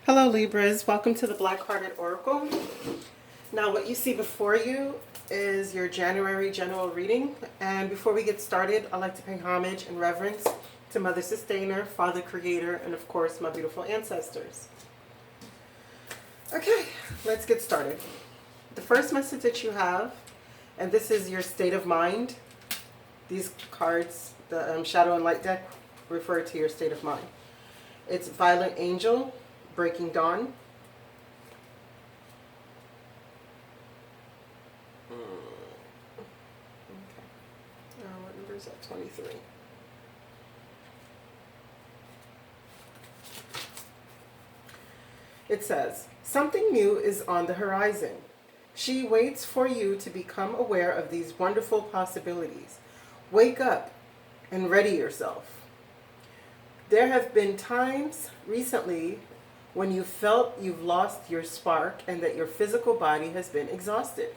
Hello Libras, welcome to the Black Hearted Oracle. Now what you see before you is your January general reading, and before we get started I'd like to pay homage and reverence to Mother Sustainer, Father Creator, and of course my beautiful ancestors. Okay, let's get started. The first message that you have, and this is your state of mind. These cards, the Shadow and Light deck, refer to your state of mind. It's Violet Angel, Breaking Dawn. Okay. What number is that? 23. It says, something new is on the horizon. She waits for you to become aware of these wonderful possibilities. Wake up and ready yourself. There have been times recently when you felt you've lost your spark and that your physical body has been exhausted,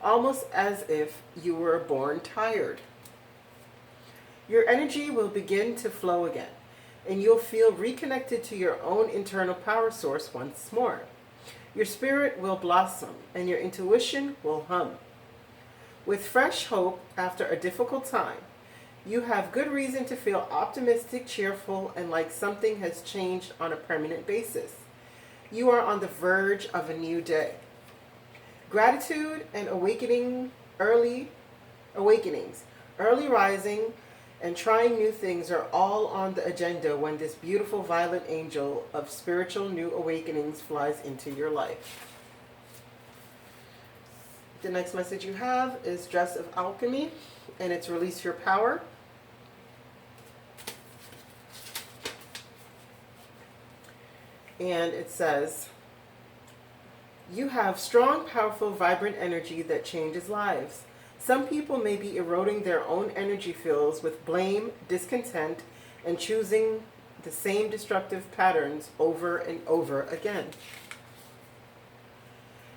almost as if you were born tired. Your energy will begin to flow again, and you'll feel reconnected to your own internal power source once more. Your spirit will blossom, and your intuition will hum. With fresh hope after a difficult time, you have good reason to feel optimistic, cheerful, and like something has changed on a permanent basis. You are on the verge of a new day. Gratitude and early rising, and trying new things are all on the agenda when this beautiful violet angel of spiritual new awakenings flies into your life. The next message you have is Dress of Alchemy, and it's Release Your Power. And it says, you have strong, powerful, vibrant energy that changes lives. Some people may be eroding their own energy fields with blame, discontent, and choosing the same destructive patterns over and over again.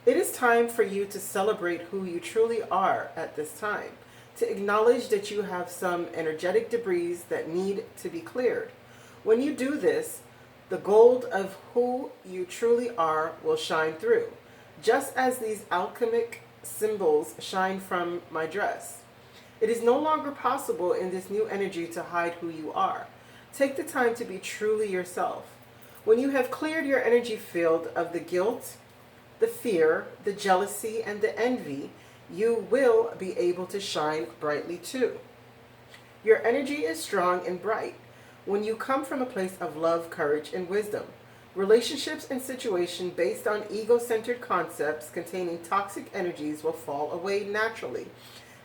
It is time for you to celebrate who you truly are at this time, to acknowledge that you have some energetic debris that need to be cleared. When you do this, the gold of who you truly are will shine through, just as these alchemic symbols shine from my dress. It is no longer possible in this new energy to hide who you are. Take the time to be truly yourself. When you have cleared your energy field of the guilt, the fear, the jealousy, and the envy, you will be able to shine brightly too. Your energy is strong and bright when you come from a place of love, courage, and wisdom. Relationships and situations based on ego-centered concepts containing toxic energies will fall away naturally,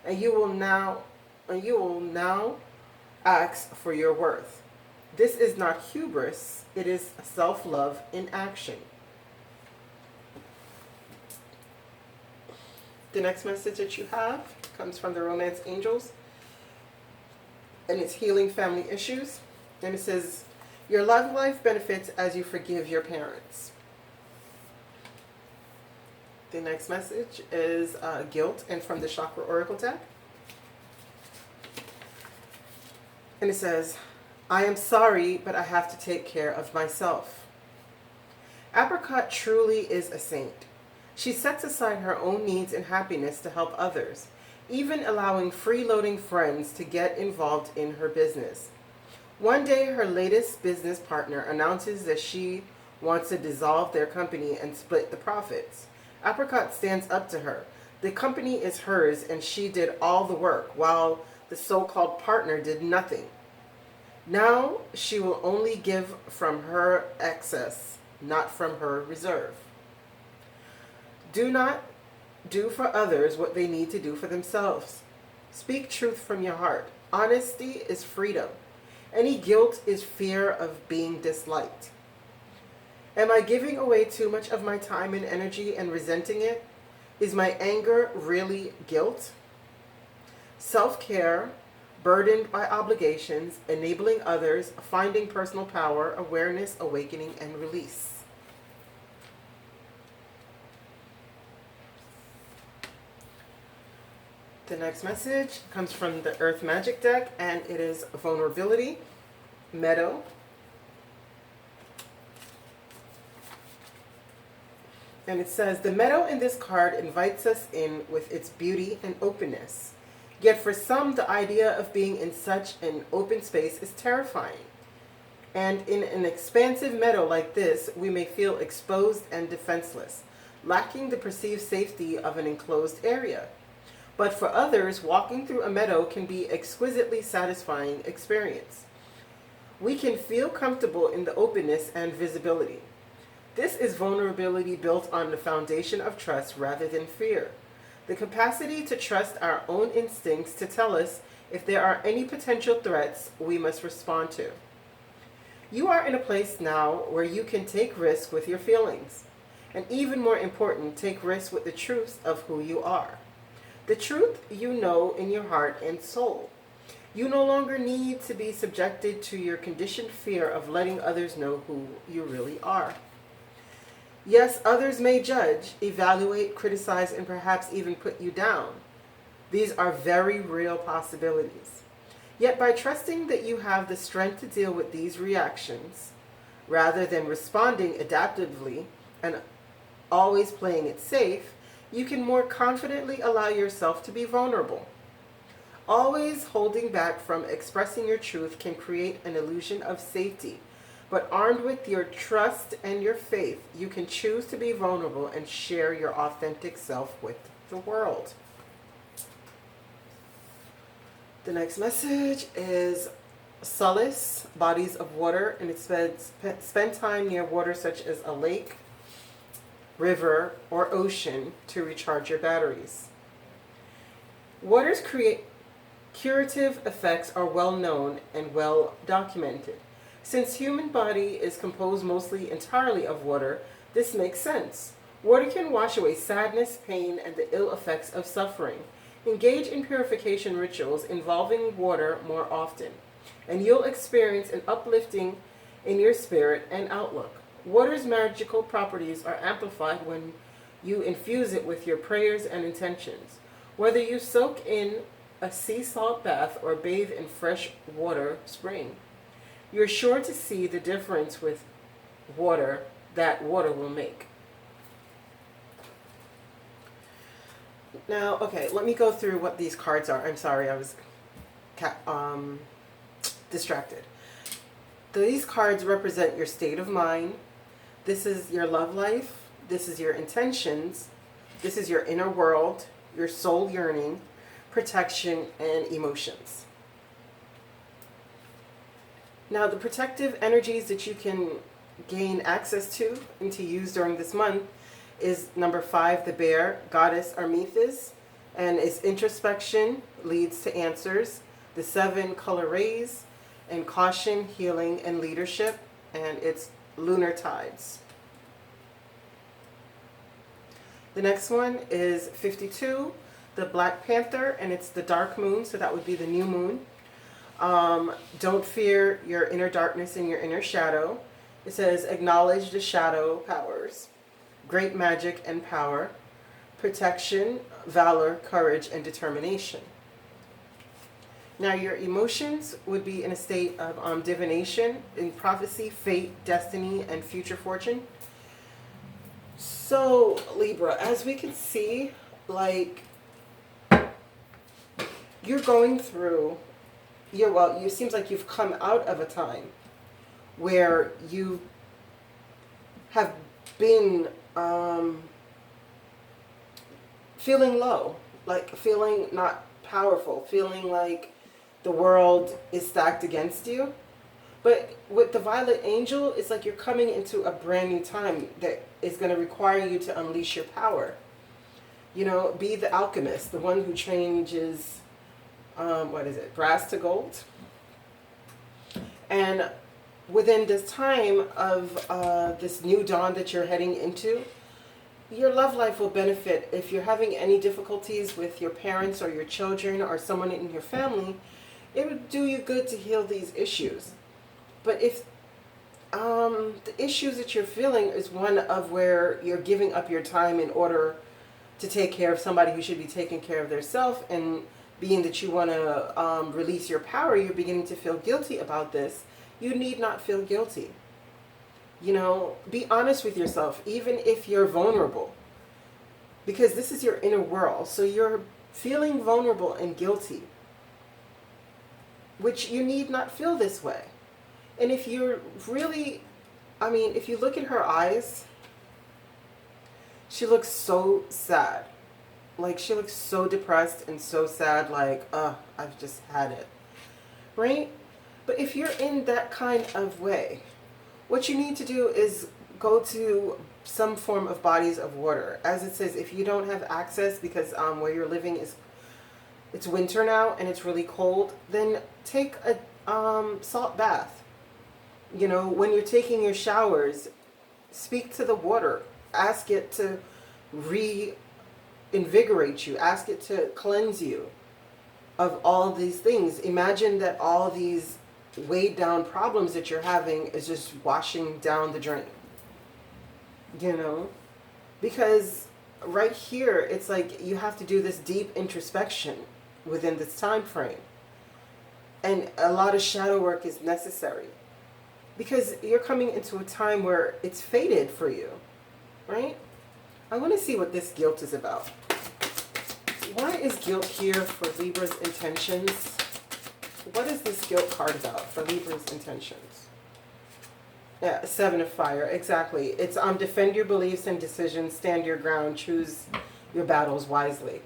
and you will now ask for your worth. This is not hubris, it is self-love in action. The next message that you have comes from the Romance Angels, and it's Healing Family Issues. And it says, your love life benefits as you forgive your parents. The next message is Guilt, and from the Chakra Oracle deck. And it says, I am sorry, but I have to take care of myself. Apricot truly is a saint. She sets aside her own needs and happiness to help others, even allowing freeloading friends to get involved in her business. One day, her latest business partner announces that she wants to dissolve their company and split the profits. Apricot stands up to her. The company is hers and she did all the work, while the so-called partner did nothing. Now, she will only give from her excess, not from her reserve. Do not do for others what they need to do for themselves. Speak truth from your heart. Honesty is freedom. Any guilt is fear of being disliked. Am I giving away too much of my time and energy and resenting it? Is my anger really guilt? Self-care, burdened by obligations, enabling others, finding personal power, awareness, awakening, and release. The next message comes from the Earth Magic deck, and it is Vulnerability, Meadow, And it says, the meadow in this card invites us in with its beauty and openness. Yet for some, the idea of being in such an open space is terrifying. And in an expansive meadow like this, we may feel exposed and defenseless, lacking the perceived safety of an enclosed area. But for others, walking through a meadow can be an exquisitely satisfying experience. We can feel comfortable in the openness and visibility. This is vulnerability built on the foundation of trust rather than fear. The capacity to trust our own instincts to tell us if there are any potential threats we must respond to. You are in a place now where you can take risks with your feelings. And even more important, take risks with the truth of who you are. The truth you know in your heart and soul. You no longer need to be subjected to your conditioned fear of letting others know who you really are. Yes, others may judge, evaluate, criticize, and perhaps even put you down. These are very real possibilities. Yet by trusting that you have the strength to deal with these reactions, rather than responding adaptively and always playing it safe, you can more confidently allow yourself to be vulnerable. Always holding back from expressing your truth can create an illusion of safety. But armed with your trust and your faith, you can choose to be vulnerable and share your authentic self with the world. The next message is solace, bodies of water, and it says spend time near water such as a lake, river, or ocean to recharge your batteries. Water's curative effects are well known and well documented. Since human body is composed mostly entirely of water, this makes sense. Water can wash away sadness, pain, and the ill effects of suffering. Engage in purification rituals involving water more often, and you'll experience an uplifting in your spirit and outlook. Water's magical properties are amplified when you infuse it with your prayers and intentions. Whether you soak in a sea salt bath or bathe in fresh water spring, you're sure to see the difference with water that water will make. Now, okay, let me go through what these cards are. I'm sorry, I was distracted. These cards represent your state of mind. This is your love life. This is your intentions. This is your inner world, your soul yearning, protection, and emotions. Now, the protective energies that you can gain access to and to use during this month is number 5, the bear, goddess Armethys, and its introspection leads to answers. The 7, color rays, and caution, healing, and leadership, and it's lunar tides. The next one is 52, the Black Panther, and it's the dark moon, so that would be the new moon. Don't fear your inner darkness and your inner shadow. It says acknowledge the shadow powers, great magic and power, protection, valor, courage, and determination. Now your emotions would be in a state of divination, in prophecy, fate, destiny, and future fortune. So Libra, as we can see, like you're going through, it seems like you've come out of a time where you have been feeling low, like feeling not powerful, feeling like the world is stacked against you. But with the Violet Angel, it's like you're coming into a brand new time that is going to require you to unleash your power. You know, be the alchemist, the one who changes, brass to gold. And within this time of this new dawn that you're heading into, your love life will benefit. If you're having any difficulties with your parents or your children or someone in your family, it would do you good to heal these issues. But if the issues that you're feeling is one of where you're giving up your time in order to take care of somebody who should be taking care of themselves, and being that you want to release your power, you're beginning to feel guilty about this. You need not feel guilty. You know, be honest with yourself, even if you're vulnerable, because this is your inner world. So you're feeling vulnerable and guilty, which you need not feel this way. And if you're really, I mean, if you look at her eyes, she looks so sad. Like, she looks so depressed and so sad, like, I've just had it. Right? But if you're in that kind of way, what you need to do is go to some form of bodies of water. As it says, if you don't have access because where you're living is, it's winter now and it's really cold, then take a salt bath. You know, when you're taking your showers, speak to the water. Ask it to reinvigorate you. Ask it to cleanse you of all these things. Imagine that all these weighed down problems that you're having is just washing down the drain. You know? Because right here, it's like you have to do this deep introspection within this time frame. And a lot of shadow work is necessary. Because you're coming into a time where it's fated for you. Right? I want to see what this guilt is about. Why is guilt here for Libra's intentions? What is this guilt card about for Libra's intentions? Yeah, 7 of fire, exactly. It's defend your beliefs and decisions, stand your ground, choose your battles wisely.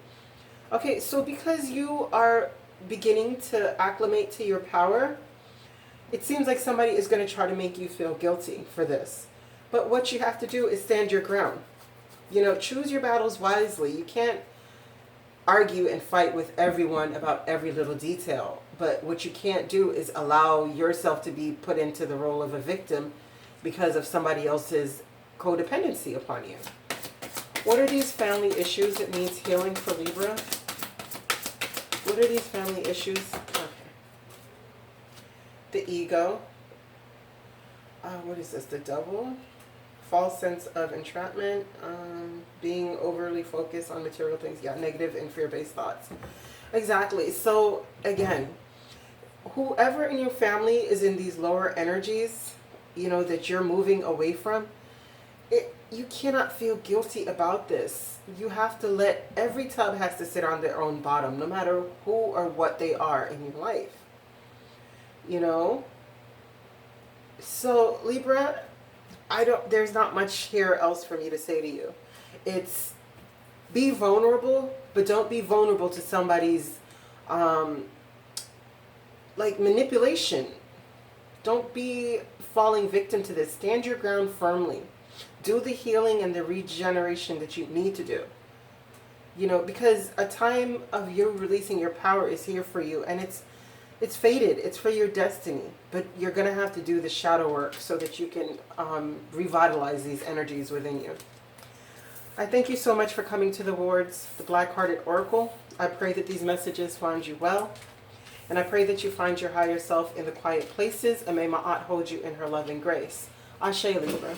Okay, so because you are beginning to acclimate to your power, it seems like somebody is going to try to make you feel guilty for this. But what you have to do is stand your ground. You know, choose your battles wisely. You can't argue and fight with everyone about every little detail. But what you can't do is allow yourself to be put into the role of a victim because of somebody else's codependency upon you. What are these family issues that needs healing for Libra? What are these family issues? Okay. The ego. What is this? The devil. False sense of entrapment, being overly focused on material things, yeah, negative and fear-based thoughts. Exactly. So again, whoever in your family is in these lower energies, you know, that you're moving away from, you cannot feel guilty about this. You have to let, every tub has to sit on their own bottom, no matter who or what they are in your life. You know? So Libra, there's not much here else for me to say to you. It's be vulnerable, but don't be vulnerable to somebody's like manipulation. Don't be falling victim to this. Stand your ground firmly. Do the healing and the regeneration that you need to do. You know, because a time of you releasing your power is here for you, and it's fated. It's for your destiny. But you're going to have to do the shadow work so that you can revitalize these energies within you. I thank you so much for coming to the Wards, the Black-Hearted Oracle. I pray that these messages find you well. And I pray that you find your higher self in the quiet places. And may Ma'at hold you in her loving grace. Ashe, Libra.